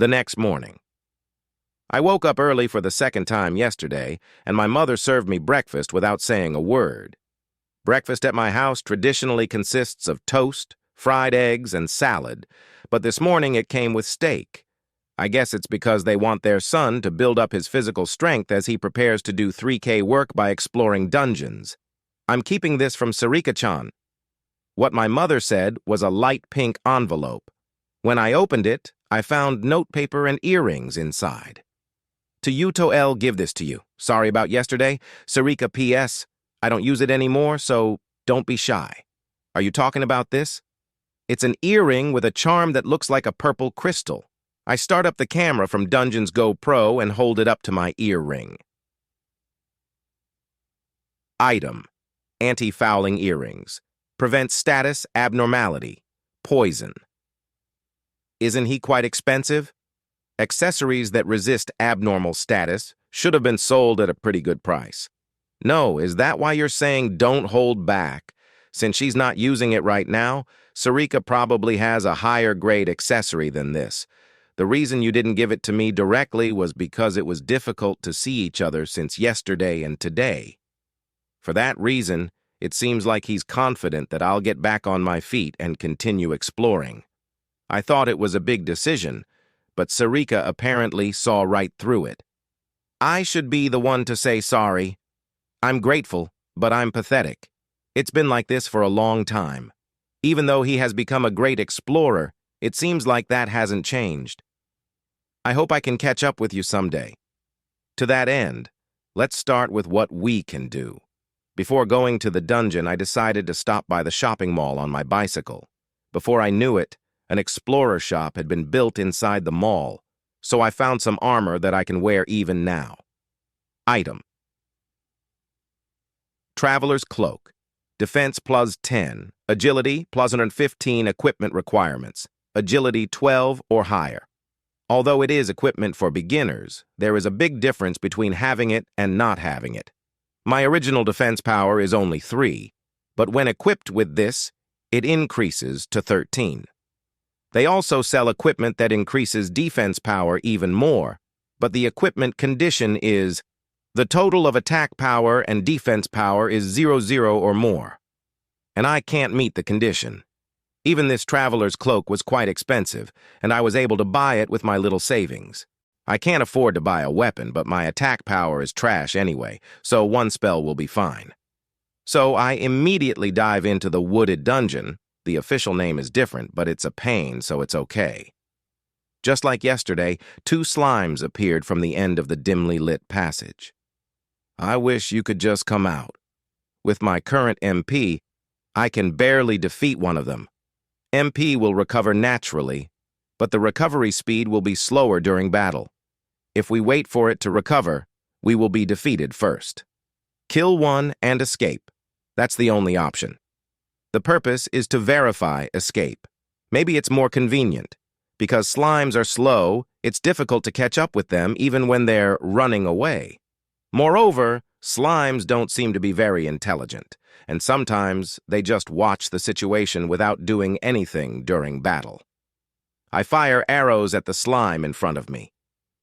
The next morning. I woke up early for the second time yesterday, and my mother served me breakfast without saying a word. Breakfast at my house traditionally consists of toast, fried eggs, and salad, but this morning it came with steak. I guess it's because they want their son to build up his physical strength as he prepares to do 3K work by exploring dungeons. I'm keeping this from Sarika-chan. What my mother said was a light pink envelope. When I opened it, I found notepaper and earrings inside. To Yuto L, give this to you. Sorry about yesterday. Sarika P.S. I don't use it anymore, so don't be shy. Are you talking about this? It's an earring with a charm that looks like a purple crystal. I start up the camera from Dungeons Go Pro and hold it up to my earring. Item: anti-fouling earrings. Prevents status abnormality. Poison. Isn't he quite expensive? Accessories that resist abnormal status should have been sold at a pretty good price. No, is that why you're saying don't hold back? Since she's not using it right now, Sarika probably has a higher grade accessory than this. The reason you didn't give it to me directly was because it was difficult to see each other since yesterday and today. For that reason, it seems like he's confident that I'll get back on my feet and continue exploring. I thought it was a big decision, but Sarika apparently saw right through it. I should be the one to say sorry. I'm grateful, but I'm pathetic. It's been like this for a long time. Even though he has become a great explorer, it seems like that hasn't changed. I hope I can catch up with you someday. To that end, let's start with what we can do. Before going to the dungeon, I decided to stop by the shopping mall on my bicycle. Before I knew it, an explorer shop had been built inside the mall, so I found some armor that I can wear even now. Item: Traveler's Cloak. Defense plus 10. Agility plus 115 equipment requirements. Agility 12 or higher. Although it is equipment for beginners, there is a big difference between having it and not having it. My original defense power is only 3, but when equipped with this, it increases to 13. They also sell equipment that increases defense power even more, but the equipment condition is the total of attack power and defense power is 00 or more. And I can't meet the condition. Even this traveler's cloak was quite expensive, and I was able to buy it with my little savings. I can't afford to buy a weapon, but my attack power is trash anyway, so one spell will be fine. So I immediately dive into the wooded dungeon. The official name is different, but it's a pain, so it's okay. Just like yesterday, 2 slimes appeared from the end of the dimly lit passage. I wish you could just come out. With my current MP, I can barely defeat one of them. MP will recover naturally, but the recovery speed will be slower during battle. If we wait for it to recover, we will be defeated first. Kill one and escape. That's the only option. The purpose is to verify escape. Maybe it's more convenient. Because slimes are slow, it's difficult to catch up with them even when they're running away. Moreover, slimes don't seem to be very intelligent, and sometimes they just watch the situation without doing anything during battle. I fire arrows at the slime in front of me.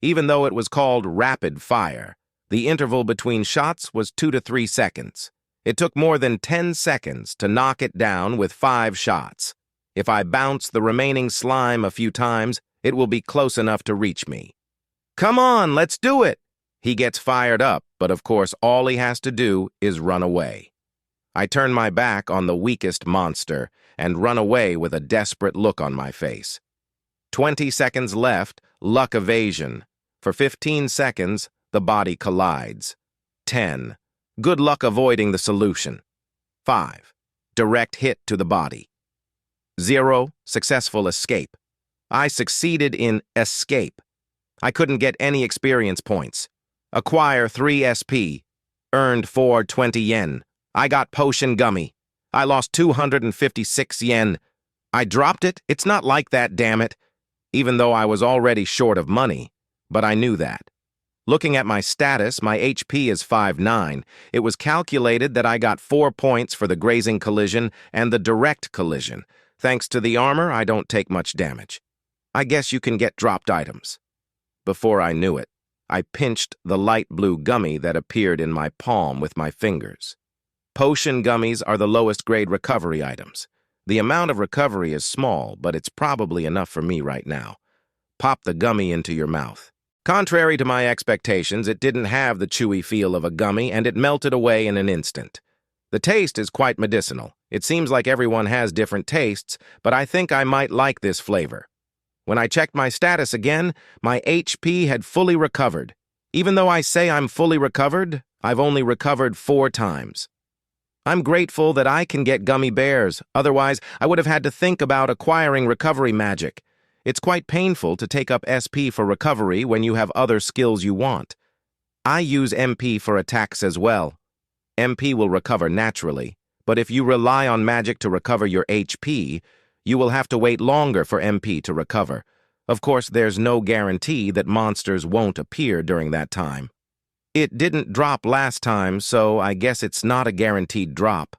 Even though it was called rapid fire, the interval between shots was 2 to 3 seconds. It took more than 10 seconds to knock it down with 5 shots. If I bounce the remaining slime a few times, it will be close enough to reach me. Come on, let's do it! He gets fired up, but of course all he has to do is run away. I turn my back on the weakest monster and run away with a desperate look on my face. 20 seconds left, luck evasion. For 15 seconds, the body collides. 10. Good luck avoiding the solution. 5. Direct hit to the body. 0. Successful escape. I succeeded in escape. I couldn't get any experience points. Acquire 3 SP. Earned 420 yen. I got potion gummy. I lost 256 yen. I dropped it? It's not like that, damn it. Even though I was already short of money. But I knew that. Looking at my status, my HP is 5'9". It was calculated that I got 4 points for the grazing collision and the direct collision. Thanks to the armor, I don't take much damage. I guess you can get dropped items. Before I knew it, I pinched the light blue gummy that appeared in my palm with my fingers. Potion gummies are the lowest grade recovery items. The amount of recovery is small, but it's probably enough for me right now. Pop the gummy into your mouth. Contrary to my expectations, it didn't have the chewy feel of a gummy, and it melted away in an instant. The taste is quite medicinal. It seems like everyone has different tastes, but I think I might like this flavor. When I checked my status again, my HP had fully recovered. Even though I say I'm fully recovered, I've only recovered 4 times. I'm grateful that I can get gummy bears, otherwise I would have had to think about acquiring recovery magic. It's quite painful to take up SP for recovery when you have other skills you want. I use MP for attacks as well. MP will recover naturally, but if you rely on magic to recover your HP, you will have to wait longer for MP to recover. Of course, there's no guarantee that monsters won't appear during that time. It didn't drop last time, so I guess it's not a guaranteed drop.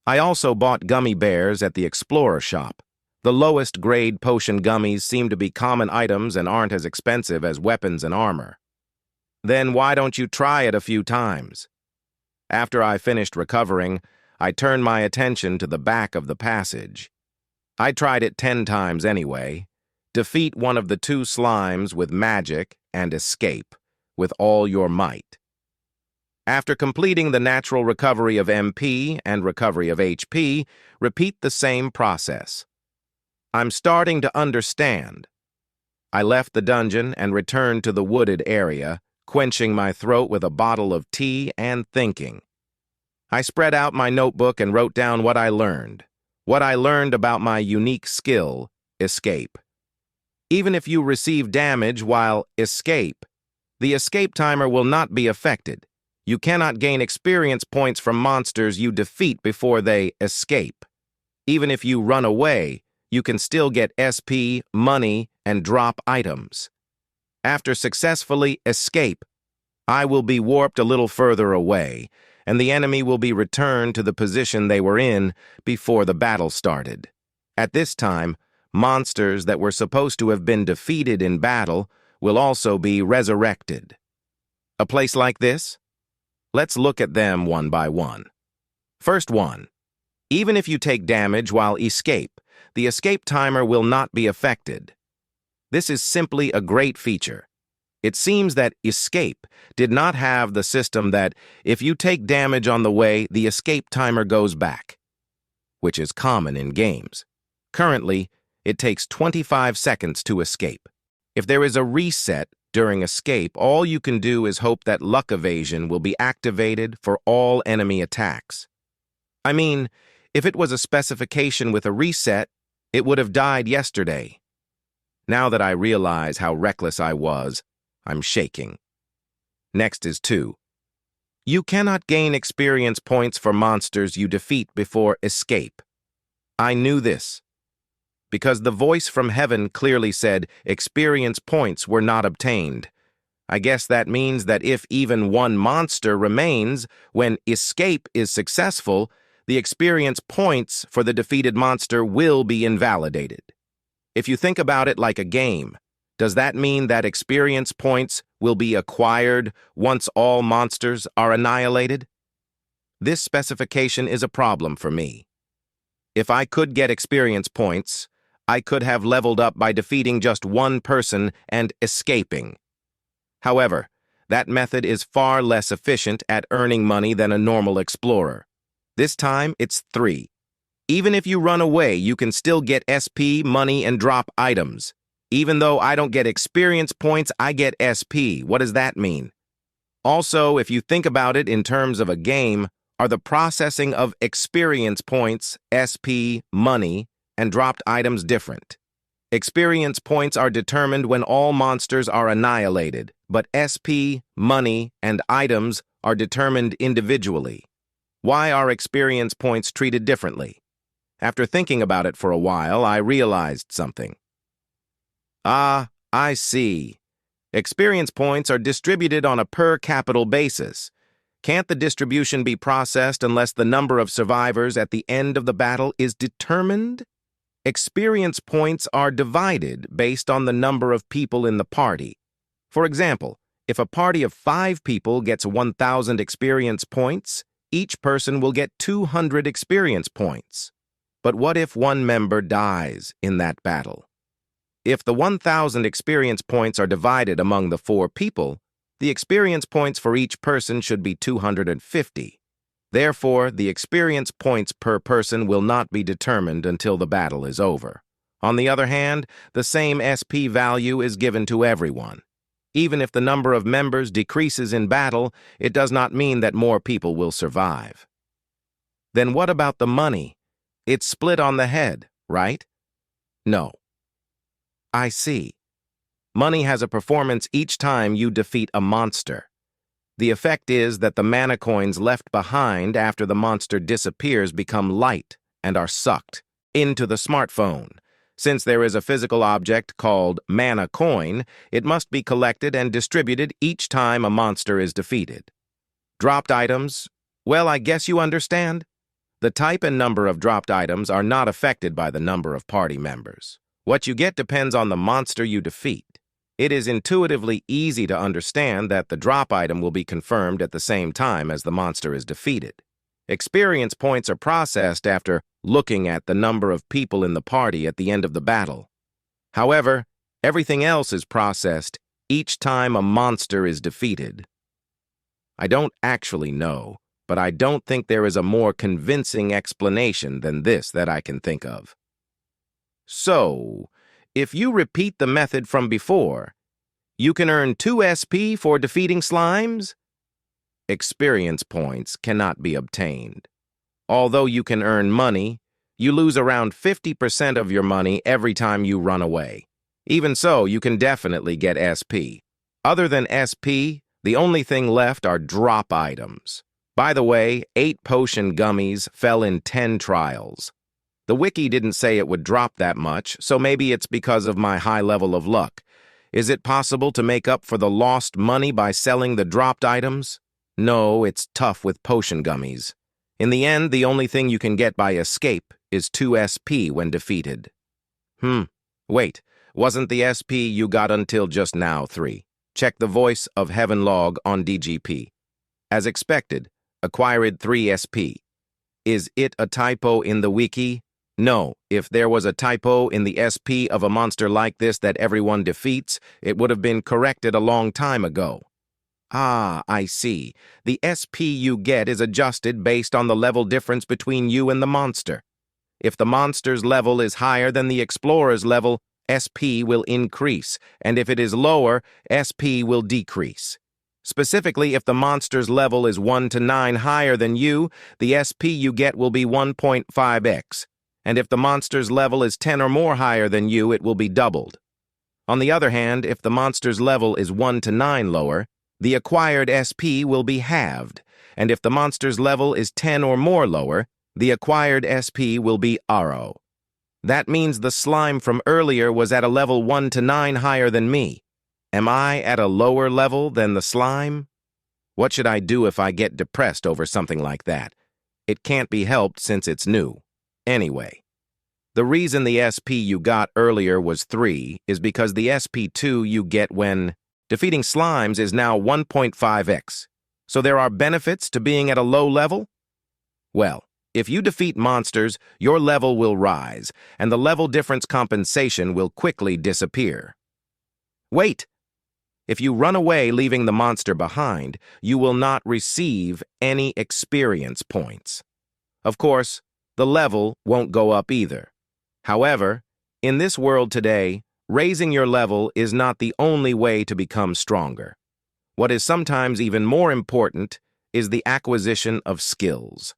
I also bought gummy bears at the Explorer shop. The lowest grade potion gummies seem to be common items and aren't as expensive as weapons and armor. Then why don't you try it a few times? After I finished recovering, I turned my attention to the back of the passage. I tried it 10 times anyway. Defeat one of the 2 slimes with magic and escape with all your might. After completing the natural recovery of MP and recovery of HP, repeat the same process. I'm starting to understand. I left the dungeon and returned to the wooded area, quenching my throat with a bottle of tea and thinking. I spread out my notebook and wrote down what I learned. What I learned about my unique skill, escape. Even if you receive damage while escape, the escape timer will not be affected. You cannot gain experience points from monsters you defeat before they escape. Even if you run away, you can still get SP, money, and drop items. After successfully escape, I will be warped a little further away, and the enemy will be returned to the position they were in before the battle started. At this time, monsters that were supposed to have been defeated in battle will also be resurrected. A place like this? Let's look at them one by one. First one. Even if you take damage while escape, the escape timer will not be affected. This is simply a great feature. It seems that escape did not have the system that if you take damage on the way, the escape timer goes back, which is common in games. Currently, it takes 25 seconds to escape. If there is a reset during escape, all you can do is hope that luck evasion will be activated for all enemy attacks. I mean, if it was a specification with a reset, it would have died yesterday. Now that I realize how reckless I was, I'm shaking. Next is 2. You cannot gain experience points for monsters you defeat before escape. I knew this, because the voice from heaven clearly said experience points were not obtained. I guess that means that if even one monster remains when escape is successful, the experience points for the defeated monster will be invalidated. If you think about it like a game, does that mean that experience points will be acquired once all monsters are annihilated? This specification is a problem for me. If I could get experience points, I could have leveled up by defeating just one person and escaping. However, that method is far less efficient at earning money than a normal explorer. This time, it's 3. Even if you run away, you can still get SP, money, and drop items. Even though I don't get experience points, I get SP. What does that mean? Also, if you think about it in terms of a game, are the processing of experience points, SP, money, and dropped items different? Experience points are determined when all monsters are annihilated, but SP, money, and items are determined individually. Why are experience points treated differently? After thinking about it for a while, I realized something. Ah, I see. Experience points are distributed on a per-capital basis. Can't the distribution be processed unless the number of survivors at the end of the battle is determined? Experience points are divided based on the number of people in the party. For example, if a party of 5 people gets 1,000 experience points, each person will get 200 experience points. But what if one member dies in that battle? If the 1,000 experience points are divided among the 4 people, the experience points for each person should be 250. Therefore, the experience points per person will not be determined until the battle is over. On the other hand, the same SP value is given to everyone. Even if the number of members decreases in battle, it does not mean that more people will survive. Then what about the money? It's split on the head, right? No. I see. Money has a performance each time you defeat a monster. The effect is that the mana coins left behind after the monster disappears become light and are sucked into the smartphone. Since there is a physical object called mana coin, it must be collected and distributed each time a monster is defeated. Dropped items, well, I guess you understand. The type and number of dropped items are not affected by the number of party members. What you get depends on the monster you defeat. It is intuitively easy to understand that the drop item will be confirmed at the same time as the monster is defeated. Experience points are processed after looking at the number of people in the party at the end of the battle. However, everything else is processed each time a monster is defeated. I don't actually know, but I don't think there is a more convincing explanation than this that I can think of. So, if you repeat the method from before, you can earn 2 SP for defeating slimes? Experience points cannot be obtained. Although you can earn money, you lose around 50% of your money every time you run away. Even so, you can definitely get SP. Other than SP, the only thing left are drop items. By the way, 8 potion gummies fell in 10 trials. The wiki didn't say it would drop that much, so maybe it's because of my high level of luck. Is it possible to make up for the lost money by selling the dropped items? No, it's tough with potion gummies. In the end, the only thing you can get by escape is 2 SP when defeated. Wait, wasn't the SP you got until just now 3? Check the Voice of Heaven log on DGP. As expected, acquired 3 SP. Is it a typo in the wiki? No, if there was a typo in the SP of a monster like this that everyone defeats, it would have been corrected a long time ago. Ah, I see. The SP you get is adjusted based on the level difference between you and the monster. If the monster's level is higher than the explorer's level, SP will increase, and if it is lower, SP will decrease. Specifically, if the monster's level is 1 to 9 higher than you, the SP you get will be 1.5x. And if the monster's level is 10 or more higher than you, it will be doubled. On the other hand, if the monster's level is 1 to 9 lower, the acquired SP will be halved, and if the monster's level is 10 or more lower, the acquired SP will be RO. That means the slime from earlier was at a level 1 to 9 higher than me. Am I at a lower level than the slime? What should I do if I get depressed over something like that? It can't be helped since it's new. Anyway, the reason the SP you got earlier was 3 is because the SP2 you get when defeating slimes is now 1.5x. So there are benefits to being at a low level? Well, if you defeat monsters, your level will rise, and the level difference compensation will quickly disappear. Wait! If you run away leaving the monster behind, you will not receive any experience points. Of course, the level won't go up either. However, in this world today, raising your level is not the only way to become stronger. What is sometimes even more important is the acquisition of skills.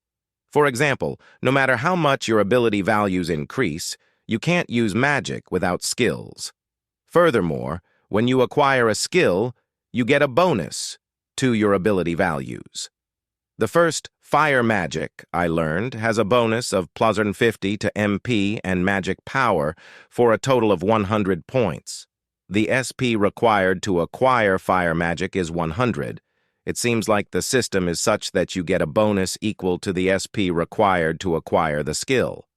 For example, no matter how much your ability values increase, you can't use magic without skills. Furthermore, when you acquire a skill, you get a bonus to your ability values. The first fire magic, I learned, has a bonus of +50 to MP and magic power for a total of 100 points. The SP required to acquire fire magic is 100. It seems like the system is such that you get a bonus equal to the SP required to acquire the skill.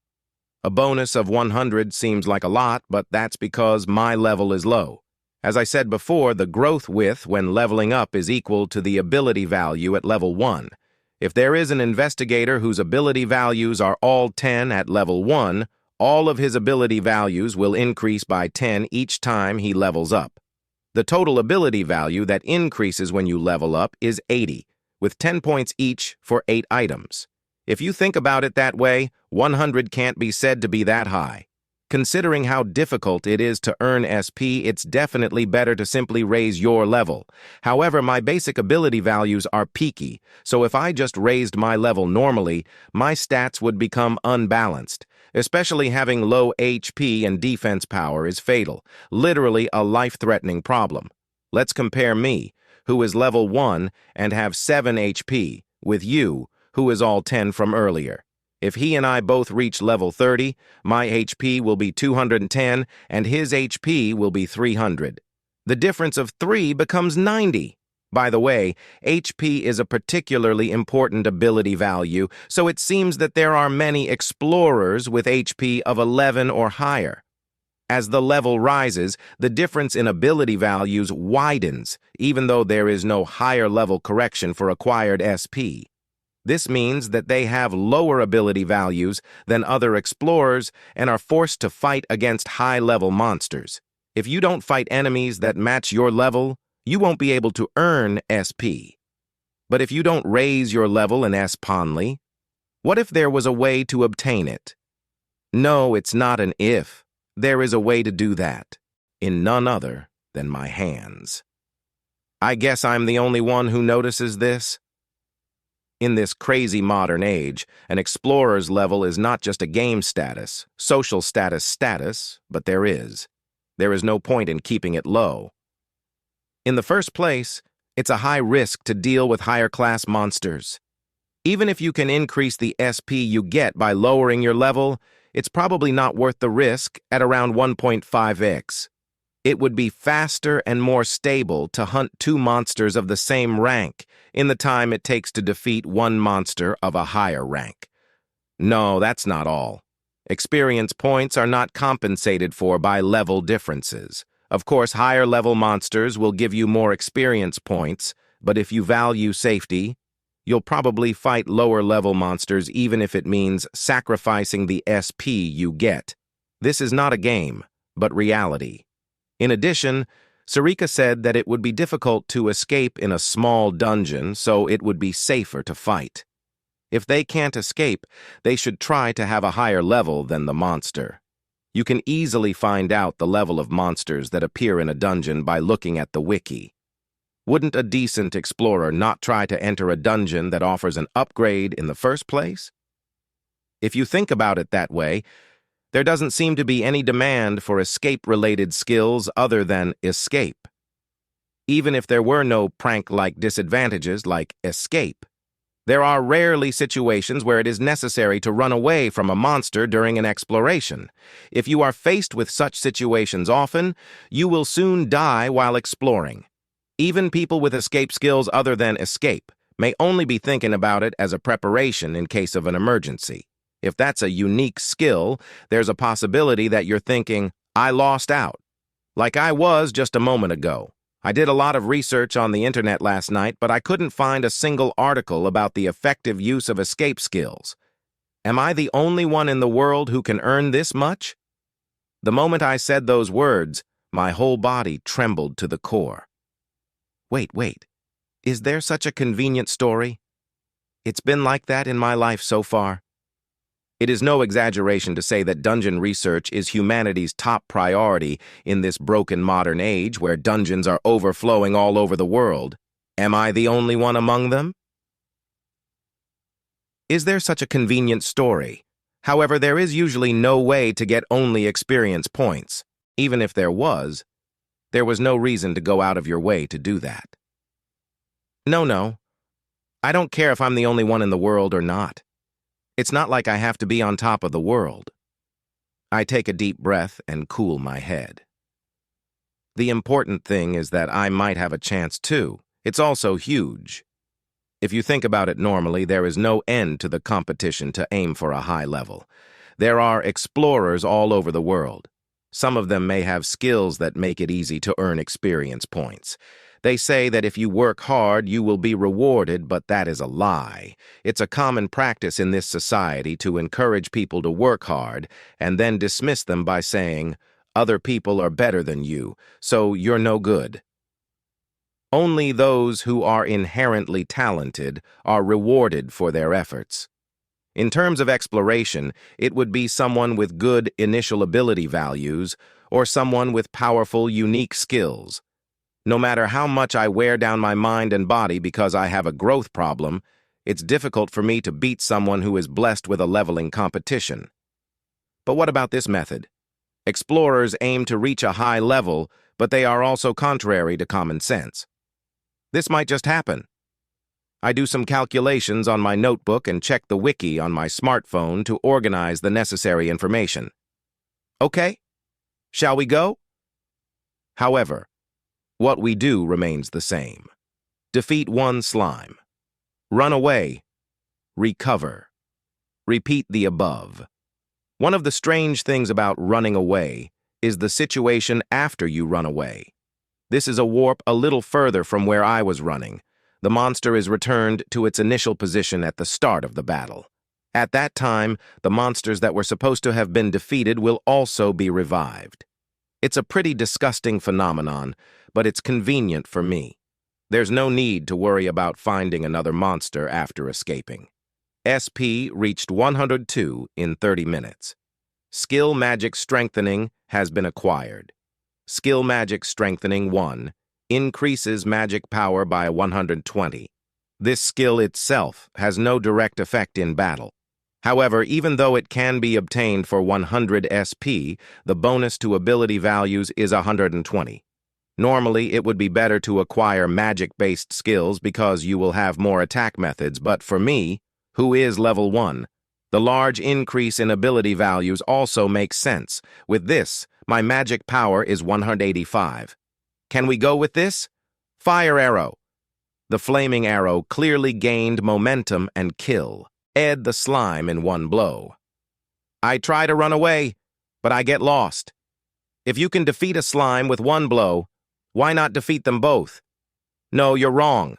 A bonus of 100 seems like a lot, but that's because my level is low. As I said before, the growth width when leveling up is equal to the ability value at level 1. If there is an investigator whose ability values are all 10 at level 1, all of his ability values will increase by 10 each time he levels up. The total ability value that increases when you level up is 80, with 10 points each for 8 items. If you think about it that way, 100 can't be said to be that high. Considering how difficult it is to earn SP, it's definitely better to simply raise your level. However, my basic ability values are peaky, so if I just raised my level normally, my stats would become unbalanced. Especially having low HP and defense power is fatal, literally a life-threatening problem. Let's compare me, who is level 1 and have 7 HP, with you, who is all 10 from earlier. If he and I both reach level 30, my HP will be 210 and his HP will be 300. The difference of 3 becomes 90. By the way, HP is a particularly important ability value, so it seems that there are many explorers with HP of 11 or higher. As the level rises, the difference in ability values widens, even though there is no higher level correction for acquired SP. This means that they have lower ability values than other explorers and are forced to fight against high-level monsters. If you don't fight enemies that match your level, you won't be able to earn SP. But if you don't raise your level in Sponly, what if there was a way to obtain it? No, it's not an if. There is a way to do that, in none other than my hands. I guess I'm the only one who notices this. In this crazy modern age, an explorer's level is not just a game status, social status, but there is. There is no point in keeping it low. In the first place, it's a high risk to deal with higher-class monsters. Even if you can increase the SP you get by lowering your level, it's probably not worth the risk at around 1.5x. It would be faster and more stable to hunt 2 monsters of the same rank in the time it takes to defeat 1 monster of a higher rank. No, that's not all. Experience points are not compensated for by level differences. Of course, higher-level monsters will give you more experience points, but if you value safety, you'll probably fight lower-level monsters even if it means sacrificing the SP you get. This is not a game, but reality. In addition, Sarika said that it would be difficult to escape in a small dungeon, so it would be safer to fight. If they can't escape, they should try to have a higher level than the monster. You can easily find out the level of monsters that appear in a dungeon by looking at the wiki. Wouldn't a decent explorer not try to enter a dungeon that offers an upgrade in the first place? If you think about it that way, there doesn't seem to be any demand for escape-related skills other than escape. Even if there were no prank-like disadvantages like escape, there are rarely situations where it is necessary to run away from a monster during an exploration. If you are faced with such situations often, you will soon die while exploring. Even people with escape skills other than escape may only be thinking about it as a preparation in case of an emergency. If that's a unique skill, there's a possibility that you're thinking, I lost out. Like I was just a moment ago. I did a lot of research on the internet last night, but I couldn't find a single article about the effective use of escape skills. Am I the only one in the world who can earn this much? The moment I said those words, my whole body trembled to the core. Wait. Is there such a convenient story? It's been like that in my life so far. It is no exaggeration to say that dungeon research is humanity's top priority in this broken modern age where dungeons are overflowing all over the world. Am I the only one among them? Is there such a convenient story? However, there is usually no way to get only experience points. Even if there was no reason to go out of your way to do that. No. I don't care if I'm the only one in the world or not. It's not like I have to be on top of the world. I take a deep breath and cool my head. The important thing is that I might have a chance too. It's also huge. If you think about it normally, there is no end to the competition to aim for a high level. There are explorers all over the world. Some of them may have skills that make it easy to earn experience points. They say that if you work hard, you will be rewarded, but that is a lie. It's a common practice in this society to encourage people to work hard and then dismiss them by saying, "Other people are better than you, so you're no good." Only those who are inherently talented are rewarded for their efforts. In terms of exploration, it would be someone with good initial ability values or someone with powerful, unique skills. No matter how much I wear down my mind and body because I have a growth problem, it's difficult for me to beat someone who is blessed with a leveling competition. But what about this method? Explorers aim to reach a high level, but they are also contrary to common sense. This might just happen. I do some calculations on my notebook and check the wiki on my smartphone to organize the necessary information. Okay, shall we go? However, what we do remains the same. Defeat one slime. Run away. Recover. Repeat the above. One of the strange things about running away is the situation after you run away. This is a warp a little further from where I was running. The monster is returned to its initial position at the start of the battle. At that time, the monsters that were supposed to have been defeated will also be revived. It's a pretty disgusting phenomenon, but it's convenient for me. There's no need to worry about finding another monster after escaping. SP reached 102 in 30 minutes. Skill Magic Strengthening has been acquired. Skill Magic Strengthening 1 increases magic power by 120. This skill itself has no direct effect in battle. However, even though it can be obtained for 100 SP, the bonus to ability values is 120. Normally, it would be better to acquire magic-based skills because you will have more attack methods, but for me, who is level 1, the large increase in ability values also makes sense. With this, my magic power is 185. Can we go with this? Fire arrow. The flaming arrow clearly gained momentum and kill. Ed the slime in one blow. I try to run away, but I get lost. If you can defeat a slime with one blow, why not defeat them both? No, you're wrong.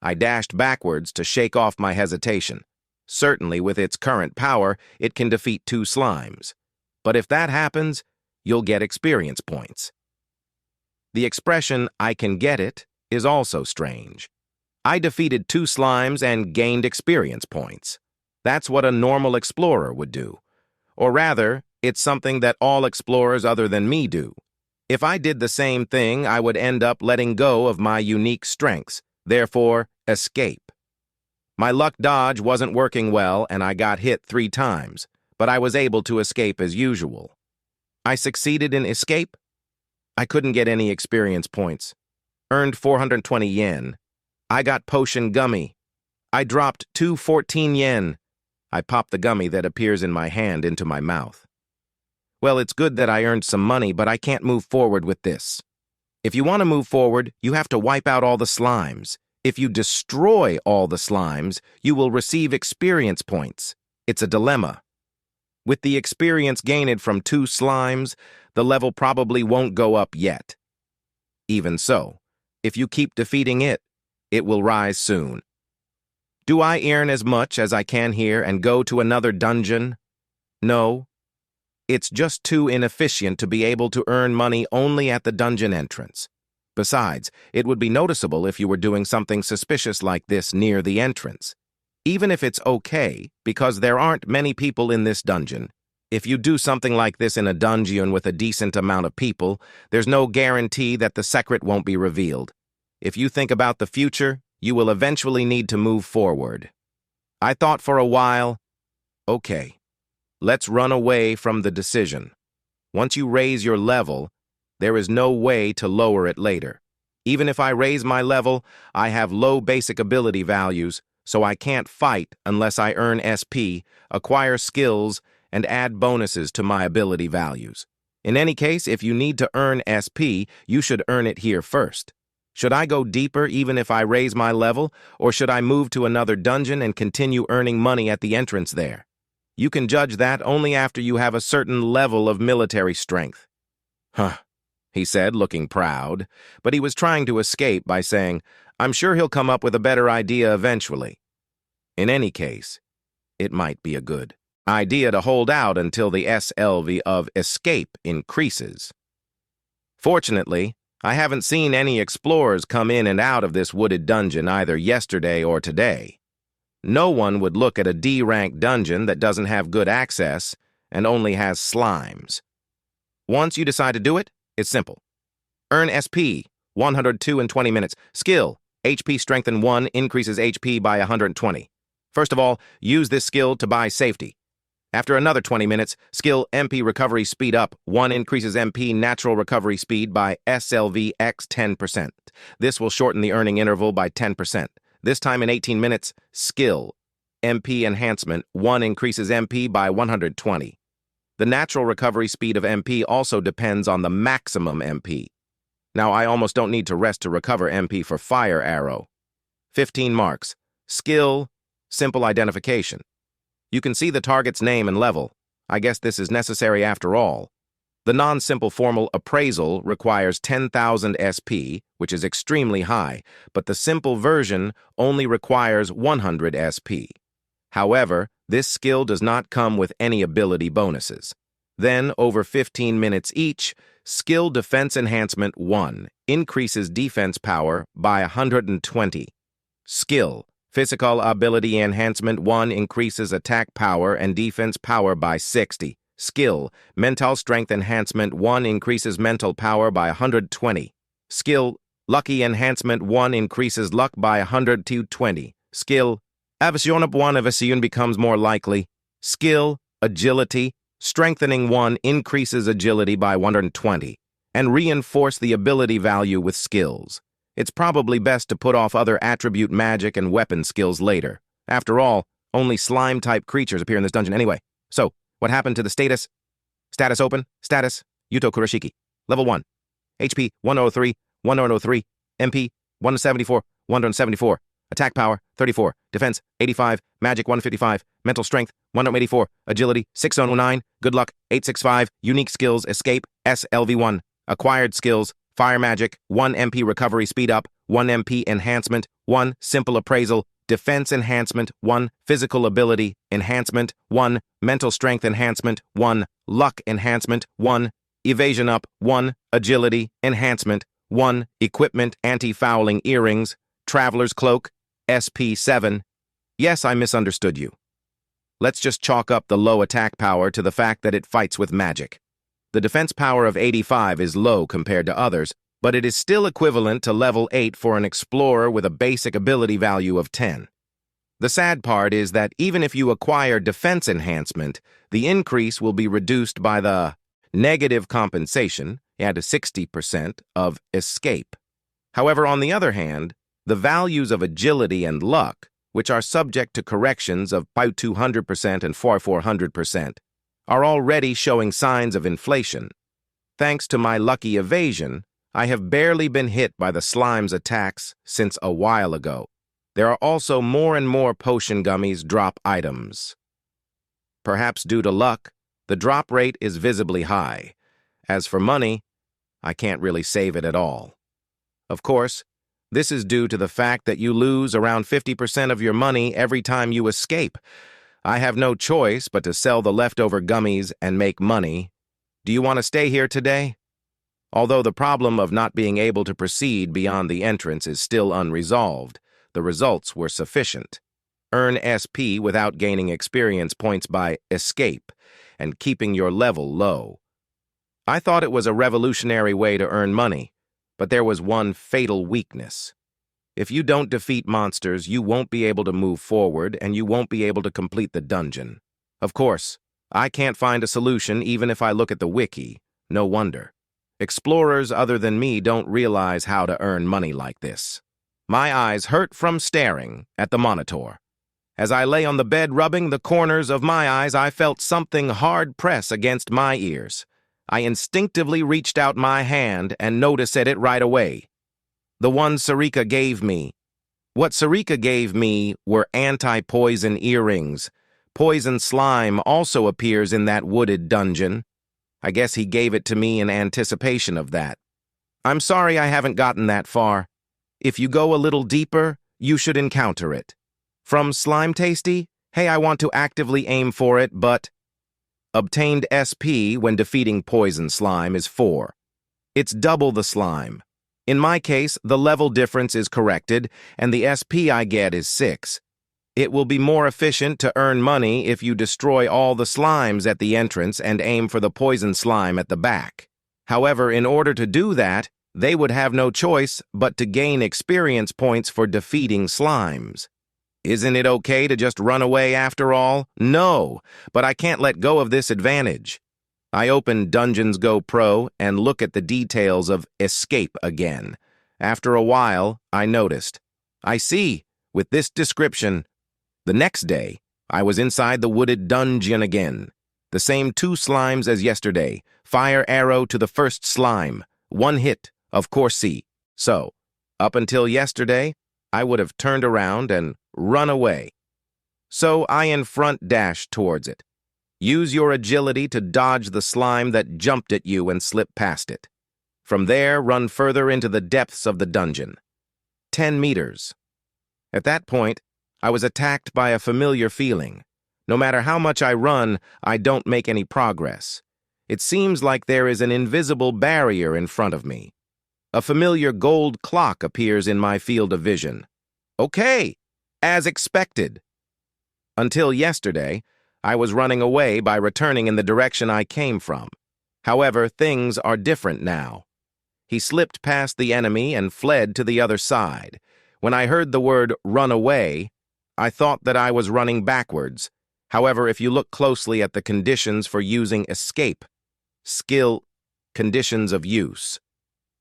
I dashed backwards to shake off my hesitation. Certainly, with its current power, it can defeat 2 slimes. But if that happens, you'll get experience points. The expression, "I can get it," is also strange. I defeated 2 slimes and gained experience points. That's what a normal explorer would do. Or rather, it's something that all explorers other than me do. If I did the same thing, I would end up letting go of my unique strengths, therefore, escape. My luck dodge wasn't working well and I got hit 3 times, but I was able to escape as usual. I succeeded in escape. I couldn't get any experience points. Earned 420 yen. I got potion gummy. I dropped 214 yen. I popped the gummy that appears in my hand into my mouth. Well, it's good that I earned some money, but I can't move forward with this. If you want to move forward, you have to wipe out all the slimes. If you destroy all the slimes, you will receive experience points. It's a dilemma. With the experience gained from 2 slimes, the level probably won't go up yet. Even so, if you keep defeating it, it will rise soon. Do I earn as much as I can here and go to another dungeon? No. It's just too inefficient to be able to earn money only at the dungeon entrance. Besides, it would be noticeable if you were doing something suspicious like this near the entrance. Even if it's okay, because there aren't many people in this dungeon, if you do something like this in a dungeon with a decent amount of people, there's no guarantee that the secret won't be revealed. If you think about the future, you will eventually need to move forward. I thought for a while, okay, let's run away from the decision. Once you raise your level, there is no way to lower it later. Even if I raise my level, I have low basic ability values, so I can't fight unless I earn SP, acquire skills, and add bonuses to my ability values. In any case, if you need to earn SP, you should earn it here first. Should I go deeper even if I raise my level, or should I move to another dungeon and continue earning money at the entrance there? You can judge that only after you have a certain level of military strength. Huh, he said, looking proud, but he was trying to escape by saying, I'm sure he'll come up with a better idea eventually. In any case, it might be a good idea to hold out until the SLV of escape increases. Fortunately, I haven't seen any explorers come in and out of this wooded dungeon either yesterday or today. No one would look at a D-rank dungeon that doesn't have good access and only has slimes. Once you decide to do it, it's simple. Earn SP, 102 in 20 minutes. Skill, HP strengthen 1 increases HP by 120. First of all, use this skill to buy safety. After another 20 minutes, skill MP recovery speed up. 1 increases MP natural recovery speed by SLV x 10%. This will shorten the earning interval by 10%. This time in 18 minutes, skill MP enhancement. 1 increases MP by 120. The natural recovery speed of MP also depends on the maximum MP. Now, I almost don't need to rest to recover MP for fire arrow. 15 marks. Skill, simple identification. You can see the target's name and level. I guess this is necessary after all. The non-simple formal appraisal requires 10,000 SP, which is extremely high, but the simple version only requires 100 SP. However, this skill does not come with any ability bonuses. Then, over 15 minutes each, skill defense enhancement 1 increases defense power by 120. Skill physical ability enhancement 1 increases attack power and defense power by 60. Skill mental strength enhancement 1 increases mental power by 120. Skill lucky enhancement 1 increases luck by 120. Skill Avision up 1 evasion becomes more likely. Skill agility strengthening 1 increases agility by 120. And reinforce the ability value with skills. It's probably best to put off other attribute magic and weapon skills later. After all, only slime-type creatures appear in this dungeon anyway. So, what happened to the status? Status open. Status, Yuto Kurashiki. Level 1. HP, 103, 103. MP, 174, 174. Attack power, 34. Defense, 85. Magic, 155. Mental strength, 184. Agility, 609. Good luck, 865. Unique skills, escape, SLV1. Acquired skills, fire magic, 1 MP recovery speed up, 1 MP enhancement, 1 simple appraisal, defense enhancement, 1 physical ability enhancement, 1 mental strength enhancement, 1 luck enhancement, 1 evasion up, 1 agility enhancement, 1 equipment anti-fouling earrings, traveler's cloak, SP7. Yes, I misunderstood you. Let's just chalk up the low attack power to the fact that it fights with magic. The defense power of 85 is low compared to others, but it is still equivalent to level 8 for an explorer with a basic ability value of 10. The sad part is that even if you acquire defense enhancement, the increase will be reduced by the negative compensation, to 60%, of escape. However, on the other hand, the values of agility and luck, which are subject to corrections of 200% and 400%, are already showing signs of inflation. Thanks to my lucky evasion, I have barely been hit by the slime's attacks since a while ago. There are also more and more potion gummies drop items. Perhaps due to luck, the drop rate is visibly high. As for money, I can't really save it at all. Of course, this is due to the fact that you lose around 50% of your money every time you escape. I have no choice but to sell the leftover gummies and make money. Do you want to stay here today? Although the problem of not being able to proceed beyond the entrance is still unresolved, the results were sufficient. Earn SP without gaining experience points by escape and keeping your level low. I thought it was a revolutionary way to earn money, but there was one fatal weakness. If you don't defeat monsters, you won't be able to move forward and you won't be able to complete the dungeon. Of course, I can't find a solution even if I look at the wiki. No wonder. Explorers other than me don't realize how to earn money like this. My eyes hurt from staring at the monitor. As I lay on the bed rubbing the corners of my eyes, I felt something hard press against my ears. I instinctively reached out my hand and noticed it right away. The one Sarika gave me. What Sarika gave me were anti-poison earrings, Poison slime also appears in that wooded dungeon. I guess he gave it to me in anticipation of that. I'm sorry I haven't gotten that far. If you go a little deeper, you should encounter it. From Slime Tasty, hey, I want to actively aim for it, but... Obtained SP when defeating poison slime is 4. It's double the slime. In my case, the level difference is corrected, and the SP I get is 6. It will be more efficient to earn money if you destroy all the slimes at the entrance and aim for the poison slime at the back. However, in order to do that, they would have no choice but to gain experience points for defeating slimes. Isn't it okay to just run away after all? No, but I can't let go of this advantage. I open Dungeons Go Pro and look at the details of escape again. After a while, I noticed. I see, with this description. The next day, I was inside the wooded dungeon again. The same 2 slimes as yesterday. Fire arrow to the first slime. 1 hit, of course see. So, up until yesterday, I would have turned around and run away. So I in front dashed towards it. Use your agility to dodge the slime that jumped at you and slip past it. From there, run further into the depths of the dungeon. 10 meters. At that point, I was attacked by a familiar feeling. No matter how much I run, I don't make any progress. It seems like there is an invisible barrier in front of me. A familiar gold clock appears in my field of vision. Okay, as expected. Until yesterday, I was running away by returning in the direction I came from. However, things are different now. He slipped past the enemy and fled to the other side. When I heard the word run away, I thought that I was running backwards. However, if you look closely at the conditions for using escape, skill, conditions of use.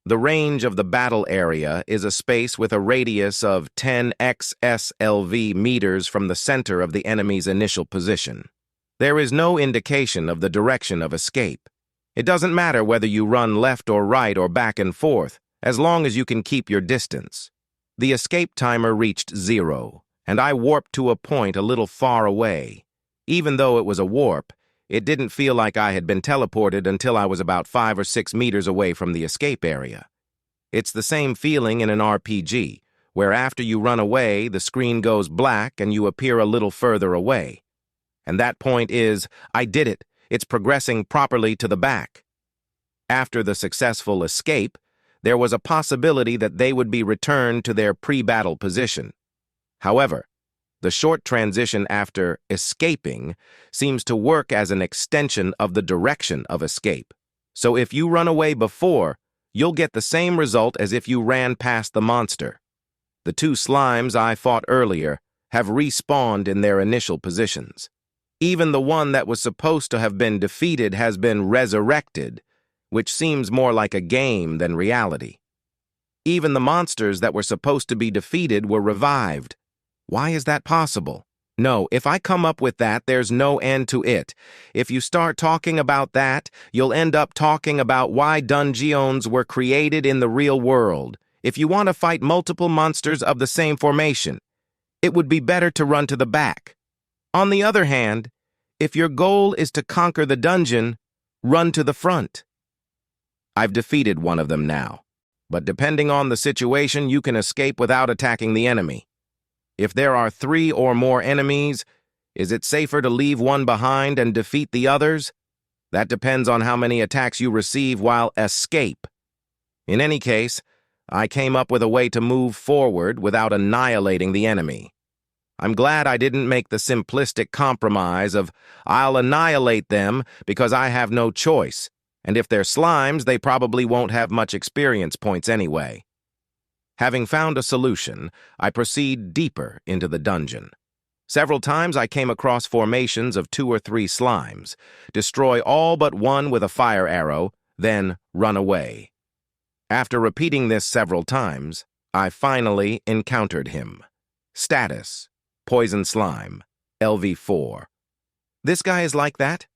The range of the battle area is a space with a radius of 10 XSLV meters from the center of the enemy's initial position. There is no indication of the direction of escape. It doesn't matter whether you run left or right or back and forth, as long as you can keep your distance. The escape timer reached 0, and I warped to a point a little far away. Even though it was a warp, it didn't feel like I had been teleported until I was about 5 or 6 meters away from the escape area. It's the same feeling in an RPG, where after you run away, the screen goes black and you appear a little further away. And that point is, I did it. It's progressing properly to the back. After the successful escape, there was a possibility that they would be returned to their pre-battle position. However, the short transition after escaping seems to work as an extension of the direction of escape. So if you run away before, you'll get the same result as if you ran past the monster. The 2 slimes I fought earlier have respawned in their initial positions. Even the one that was supposed to have been defeated has been resurrected, which seems more like a game than reality. Even the monsters that were supposed to be defeated were revived. Why is that possible? No, if I come up with that, there's no end to it. If you start talking about that, you'll end up talking about why dungeons were created in the real world. If you want to fight multiple monsters of the same formation, it would be better to run to the back. On the other hand, if your goal is to conquer the dungeon, run to the front. I've defeated one of them now, but depending on the situation, you can escape without attacking the enemy. If there are 3 or more enemies, is it safer to leave one behind and defeat the others? That depends on how many attacks you receive while escape. In any case, I came up with a way to move forward without annihilating the enemy. I'm glad I didn't make the simplistic compromise of, I'll annihilate them because I have no choice, and if they're slimes, they probably won't have much experience points anyway. Having found a solution, I proceed deeper into the dungeon. Several times I came across formations of 2 or 3 slimes, destroy all but one with a fire arrow, then run away. After repeating this several times, I finally encountered him. Status: Poison Slime, LV4. This guy is like that?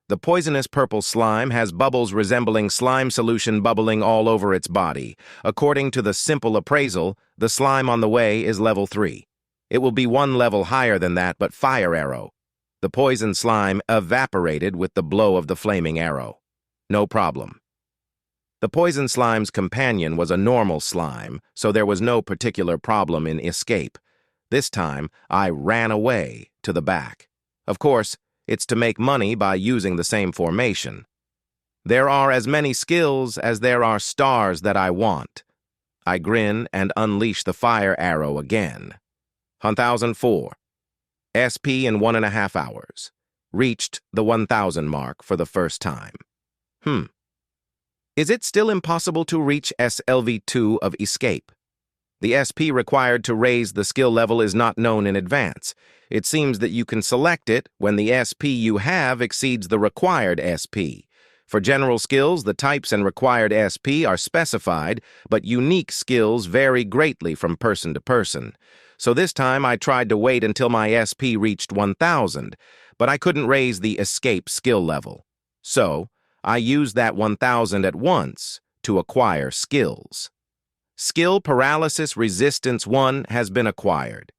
The poisonous purple slime has bubbles resembling slime solution bubbling all over its body. According to the simple appraisal, the slime on the way is level 3. It will be 1 level higher than that, but fire arrow. The poison slime evaporated with the blow of the flaming arrow. No problem. The poison slime's companion was a normal slime, so there was no particular problem in escape. This time, I ran away to the back. Of course, it's to make money by using the same formation. There are as many skills as there are stars that I want. I grin and unleash the fire arrow again. 1004. SP in 1.5 hours. Reached the 1000 mark for the first time. Is it still impossible to reach SLV2 of Escape? The SP required to raise the skill level is not known in advance. It seems that you can select it when the SP you have exceeds the required SP. For general skills, the types and required SP are specified, but unique skills vary greatly from person to person. So this time I tried to wait until my SP reached 1000, but I couldn't raise the Escape skill level. So I used that 1000 at once to acquire skills. Skill Paralysis Resistance 1 has been acquired.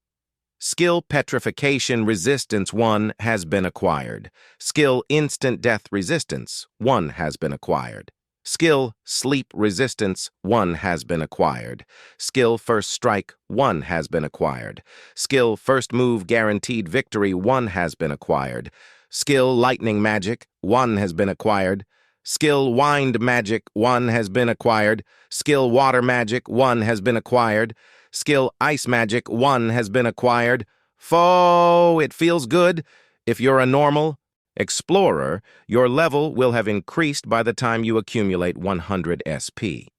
Skill Petrification Resistance 1 has been acquired. Skill Instant Death Resistance 1 has been acquired. Skill Sleep Resistance 1 has been acquired. Skill First Strike 1 has been acquired. Skill First Move Guaranteed Victory 1 has been acquired. Skill Lightning Magic 1 has been acquired. Skill Wind Magic 1 has been acquired. Skill Water Magic 1 has been acquired. Skill Ice Magic 1 has been acquired. It feels good. If you're a normal explorer, your level will have increased by the time you accumulate 100 SP.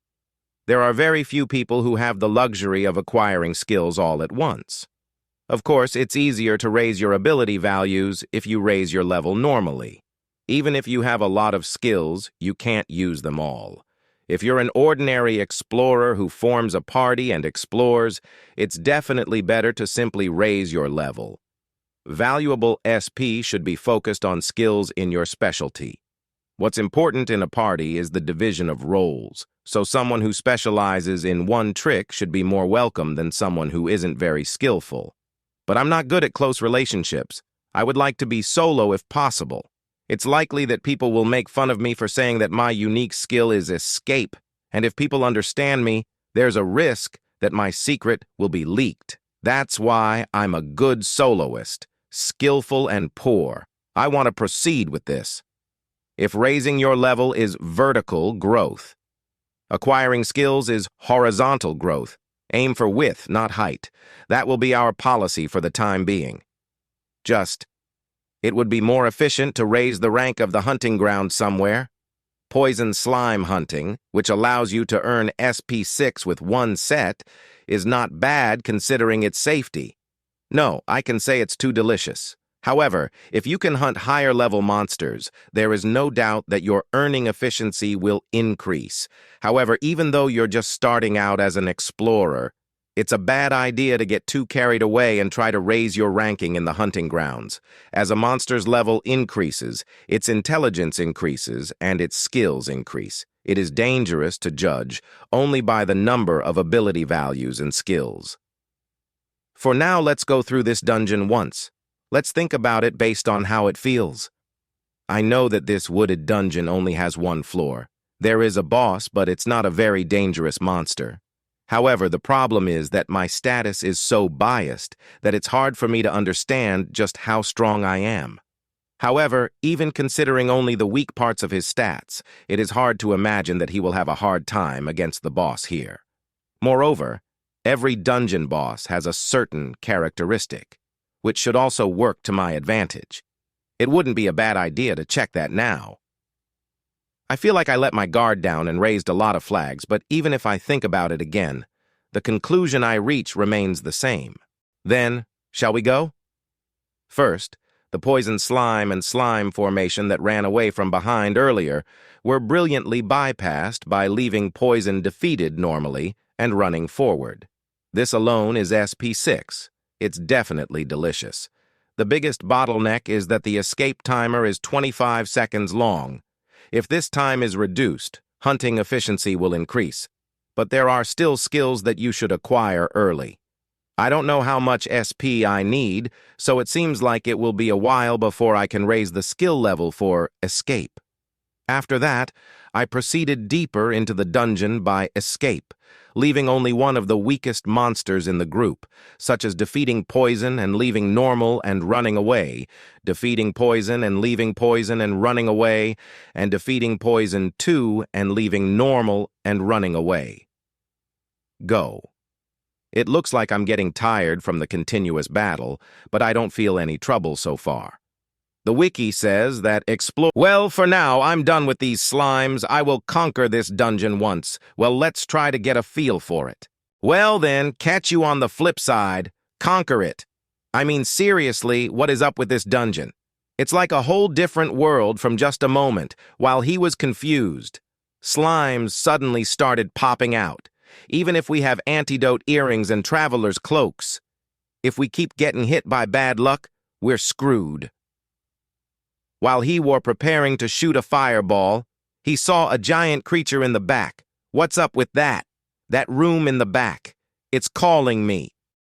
There are very few people who have the luxury of acquiring skills all at once. Of course, it's easier to raise your ability values if you raise your level normally. Even if you have a lot of skills, you can't use them all. If you're an ordinary explorer who forms a party and explores, it's definitely better to simply raise your level. Valuable SP should be focused on skills in your specialty. What's important in a party is the division of roles, so someone who specializes in one trick should be more welcome than someone who isn't very skillful. But I'm not good at close relationships. I would like to be solo if possible. It's likely that people will make fun of me for saying that my unique skill is escape, and if people understand me, there's a risk that my secret will be leaked. That's why I'm a good soloist, skillful and poor. I want to proceed with this. If raising your level is vertical growth, acquiring skills is horizontal growth. Aim for width, not height. That will be our policy for the time being. It would be more efficient to raise the rank of the hunting ground somewhere. Poison slime hunting, which allows you to earn SP6 with one set, is not bad considering its safety. No, I can say it's too delicious. However, if you can hunt higher-level monsters, there is no doubt that your earning efficiency will increase. However, even though you're just starting out as an explorer, it's a bad idea to get too carried away and try to raise your ranking in the hunting grounds. As a monster's level increases, its intelligence increases and its skills increase. It is dangerous to judge only by the number of ability values and skills. For now, let's go through this dungeon once. Let's think about it based on how it feels. I know that this wooded dungeon only has one floor. There is a boss, but it's not a very dangerous monster. However, the problem is that my status is so biased that it's hard for me to understand just how strong I am. However, even considering only the weak parts of his stats, it is hard to imagine that he will have a hard time against the boss here. Moreover, every dungeon boss has a certain characteristic, which should also work to my advantage. It wouldn't be a bad idea to check that now. I feel like I let my guard down and raised a lot of flags, but even if I think about it again, the conclusion I reach remains the same. Then, shall we go? First, the poison slime and slime formation that ran away from behind earlier were brilliantly bypassed by leaving poison defeated normally and running forward. This alone is SP6. It's definitely delicious. The biggest bottleneck is that the escape timer is 25 seconds long. If this time is reduced, hunting efficiency will increase. But there are still skills that you should acquire early. I don't know how much SP I need, so it seems like it will be a while before I can raise the skill level for escape. After that, I proceeded deeper into the dungeon by escape, leaving only one of the weakest monsters in the group, such as defeating poison and leaving normal and running away, defeating poison and leaving poison and running away, and defeating poison 2 and leaving normal and running away. Go. It looks like I'm getting tired from the continuous battle, but I don't feel any trouble so far. The wiki says that explore— Well, for now, I'm done with these slimes. I will conquer this dungeon once. Well, let's try to get a feel for it. Well then, catch you on the flip side. Conquer it. I mean, seriously, what is up with this dungeon? It's like a whole different world from just a moment, while he was confused. Slimes suddenly started popping out, even if we have antidote earrings and traveler's cloaks. If we keep getting hit by bad luck, we're screwed. While he were preparing to shoot a fireball, he saw a giant creature in the back. What's up with that? That room in the back. It's calling me.